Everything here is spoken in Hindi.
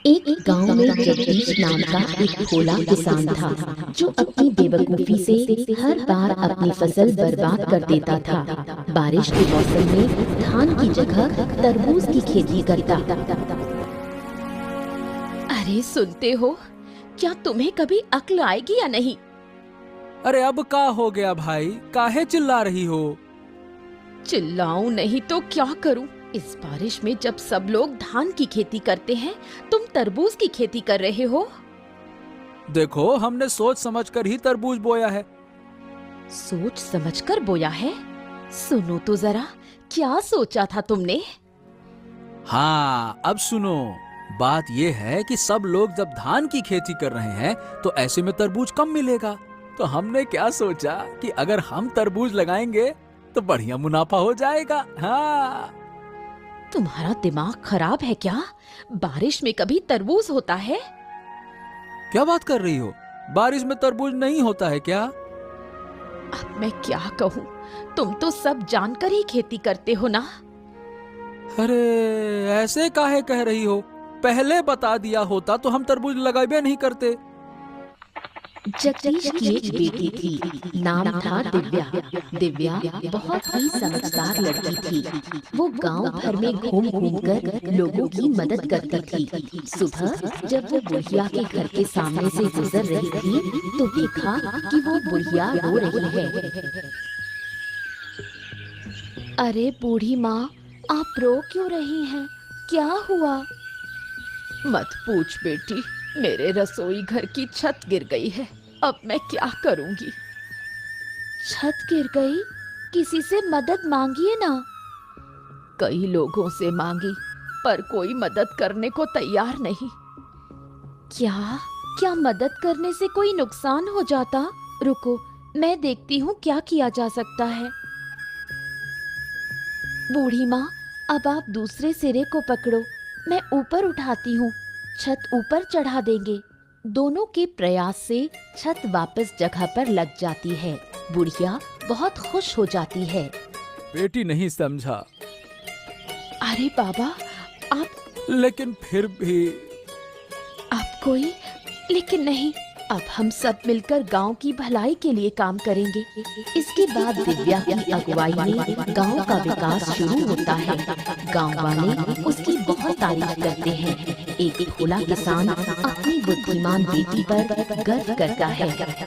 एक गांव में जगदीश नाम का एक भोला किसान था जो अपनी बेवकूफी से हर बार अपनी फसल बर्बाद कर देता था। बारिश के मौसम में धान की जगह तरबूज की खेती करता। अरे सुनते हो, क्या तुम्हें कभी अक्ल आएगी या नहीं? अरे अब का हो गया भाई, काहे चिल्ला रही हो? चिल्लाऊं नहीं तो क्या करूं? इस बारिश में जब सब लोग धान की खेती करते हैं, तुम तरबूज की खेती कर रहे हो। देखो, हमने सोच समझकर ही तरबूज बोया है। सोच समझकर बोया है? सुनो तो जरा, क्या सोचा था तुमने? हाँ, अब सुनो। बात ये है कि सब लोग जब धान की खेती कर रहे हैं तो ऐसे में तरबूज कम मिलेगा। तो हमने क्या सोचा कि अगर हम तरबूज लगाएंगे तो बढ़िया मुनाफा हो जाएगा। हाँ। तुम्हारा दिमाग खराब है क्या? बारिश में कभी तरबूज होता है? क्या बात कर रही हो? बारिश में तरबूज नहीं होता है क्या? अब मैं क्या कहूँ, तुम तो सब जानकर ही खेती करते हो ना। अरे ऐसे काहे कह रही हो? पहले बता दिया होता तो हम तरबूज लगाए नहीं करते। जगदीश की एक बेटी थी, नाम था दिव्या। दिव्या बहुत ही समझदार लड़की थी। वो गांव भर में घूम घूम कर लोगों की मदद करती थी। सुबह जब वो बुढ़िया के घर के सामने से गुजर रही थी तो देखा कि वो बुढ़िया रो रही है। अरे बूढ़ी माँ, आप रो क्यों रही हैं? क्या हुआ? मत पूछ बेटी, मेरे रसोई घर की छत गिर गई है। अब मैं क्या करूंगी? छत गिर गई? किसी से मदद मांगिए ना। कई लोगों से मांगी, पर कोई मदद करने को तैयार नहीं। क्या क्या मदद करने से कोई नुकसान हो जाता? रुको, मैं देखती हूँ क्या किया जा सकता है। बूढ़ी माँ, अब आप दूसरे सिरे को पकड़ो, मैं ऊपर उठाती हूँ। छत ऊपर चढ़ा देंगे। दोनों के प्रयास से छत वापस जगह पर लग जाती है। बुढ़िया बहुत खुश हो जाती है। बेटी नहीं समझा। अरे बाबा, आप लेकिन फिर भी। आप कोई लेकिन नहीं। अब हम सब मिलकर गांव की भलाई के लिए काम करेंगे। इसके बाद दिव्या की अगुवाई में गांव का विकास शुरू होता है। गांव वाले उसकी बहुत तारीफ करते हैं। एक भोला किसान अपनी बुद्धिमान बेटी पर गर्व करता है।